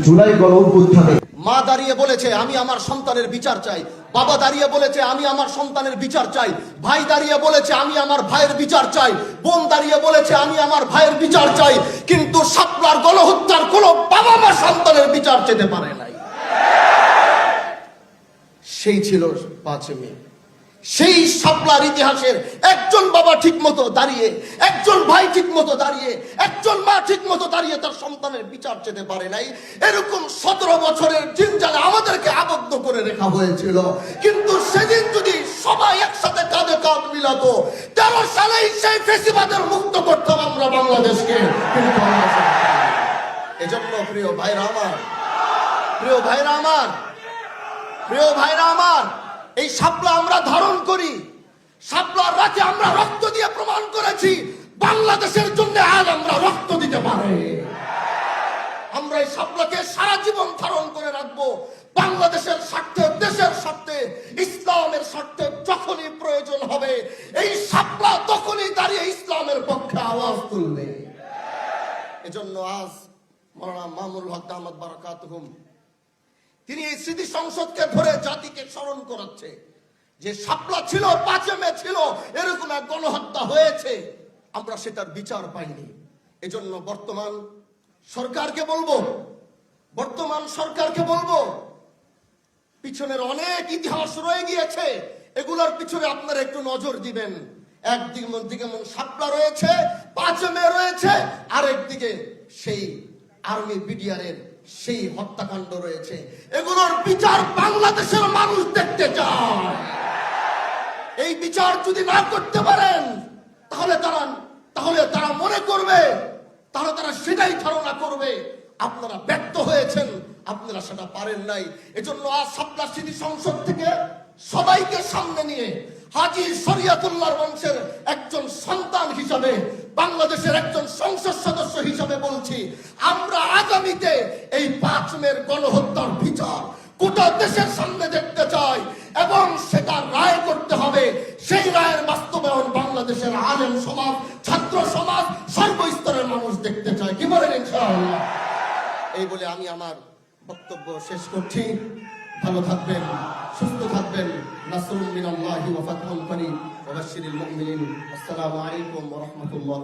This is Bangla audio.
জুলাই গণঅভ্যুত্থানে মা দাঁড়িয়ে বলেছে আমি আমার সন্তানের বিচার চাই, বাবা দাঁড়িয়ে বলেছে আমি আমার সন্তানের বিচার চাই, ভাই দাঁড়িয়ে বলেছে আমি আমার ভাইয়ের বিচার চাই, বোন দাঁড়িয়ে বলেছে আমি আমার ভাইয়ের বিচার চাই, কিন্তু শাপলার গণহত্যার কোনো বাবা মা সন্তানের বিচার চেতে পারে নাই। সেই ছিল 5 মে। সেই শাপলার ইতিহাসের একজন বাবা ঠিক মতো দাঁড়িয়ে, একজন ভাই ঠিক মতো দাঁড়িয়ে, একজন মা ঠিক মতো দাঁড়িয়ে তার সন্তানের বিচার চেতে পারে নাই। এরকম 17 বছরের জিনজালে আমাদেরকে আবদ্ধ করে রাখা হয়েছিল। কিন্তু সেদিন যদি সবাই একসাথে কাঁধে কাঁধ মিলাতো, 13 সালেই সেই ফেসিবাদের মুক্ত করতাম আমরা বাংলাদেশকে। কিন্তু এজন্য প্রিয় ভাইরা আমার, প্রিয় ভাইরা আমার, প্রিয় ভাইরা আমার, এই শাপলা আমরা ধারণ করি। শাপলার রাতে আমরা রক্ত দিয়ে প্রমাণ করেছি বাংলাদেশের জন্য আজ আমরা রক্ত দিতে পারি। আমরা এই শাপলাকে সারা জীবন ধারণ করে রাখবো বাংলাদেশের স্বার্থে, দেশের স্বার্থে, ইসলামের স্বার্থে। যখনই প্রয়োজন হবে এই শাপলা তখনই দাঁড়িয়ে ইসলামের পক্ষে আওয়াজ তুলবে। এজন্য আজ মাওলানা মামুনুল হক দামাত বারাকাতুহুম তিনি এই স্মৃতি সংসদকে ধরে জাতিকে স্মরণ করাচ্ছে যে শাপলা ছিল, 5 মে ছিল, এরকম এক গণহত্যা হয়েছে, আমরা সেটার বিচার পাইনি। এজন্য বর্তমান সরকারকে বলবো পিছনের অনেক ইতিহাস রয়ে গিয়েছে, এগুলোর পিছনে আপনারা একটু নজর দিবেন। একদিকে শাপলা রয়েছে, 5 মে রয়েছে, আরেকদিকে সেই আর্মি বিডিআরের সেই হত্যাকাণ্ড রয়েছে। এগুলোর বিচার বাংলাদেশের মানুষ দেখতে চায়। এই বিচার যদি না করতে পারেন তাহলে তারা মনে করবে, তাহলে তারা সেটাই ধারণা করবে আপনারা ব্যর্থ হয়েছেন, আপনারা সেটা পারেন নাই। এজন্য আজ শাপলা স্মৃতি সংসদ থেকে সবাইকে সামনে নিয়ে হাজী শরিয়তুল্লাহর বংশের একজন সন্তান হিসাবে, বাংলাদেশের একজন সংসদ সদস্য হিসাবে বলছি, আমরা আগামীতে এই 5 মের গণহত্যার বিচার গোটা দেশের সামনে দেখতে চাই এবং সেটা রায় করতে হবে। সেই রায়ের বাস্তবায়ন বাংলাদেশের আলেম সমাজ, ছাত্র সমাজ, সর্বস্তরের মানুষ দেখতে চায়। কি বলেন ইনশাআল্লাহ? এই বলে আমি আমার বক্তব্য শেষ করছি। ভালো থাকবেন, সুস্থ থাকবেন। নাসরুম মিনাল্লাহি ওয়া ফাতহুন করিম ওয়া বাশশিরিল মুমিনিন। আসসালামু আলাইকুম ওয়া রাহমাতুল্লাহ।